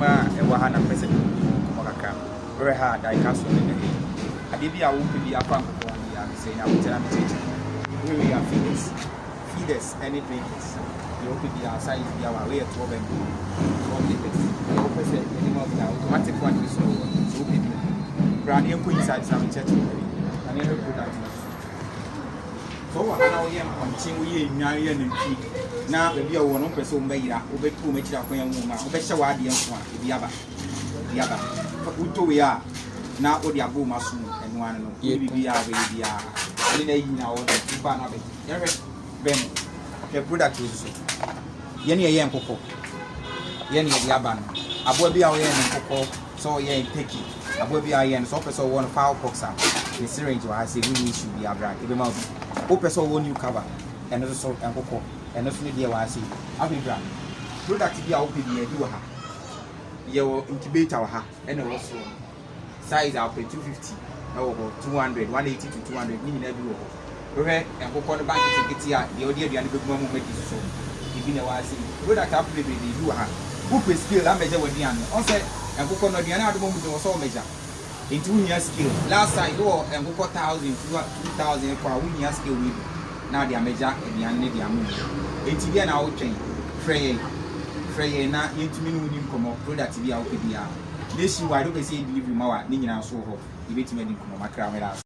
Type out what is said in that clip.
nioma e wa ha na pese ko kakra very hard I can so ne ade bi a wo pe bi afa ko ya me say na wo tell me teach we are feeders any drinkers you pe bi outside bi our way to ben from the place you pese animal bi automatic one is so pe bi brand yen ko inside some church and you put that so what now we am continue we nyan ye nantwi na be bia wo no pese o mbayira obetu o machira kwan mu ma obehye wa ade enso a bi aba uto we a na odi abo maso enu an no bibia be bia ani na yi na wo de ba na be yere ben the product is so ye ne ye nkokọ ye ne ye aba no abo bia wo ye nkokọ so ye take abo bia ye no so pese wo no foul pox am the syringe wa say we need to be abra e be ma o pese wo new cover and so nkokọ and so ne dia wa say abibra product bia wo pe bia di wa ha ye wo incubator wa ha and wo so size out 250 na wo 200 180 to 200 ni na bi wo ho we nkokọ no bank ticket ya de odi aduane beguma mu medi so ibi na wa say product up be di wa ha who pe scale ameje wadi an on say nkokọ no aduane adom mu de wo so meja into unia scale last time do nkokọ 1000 2000 kwa unia scale we na de ameja aduane ne de amu enti bia na wo twen frey na yentumi no nim komo product bia wo pe bia nation wide do be say delivery ma wa ni nyina so ho ibetime din komo makra mera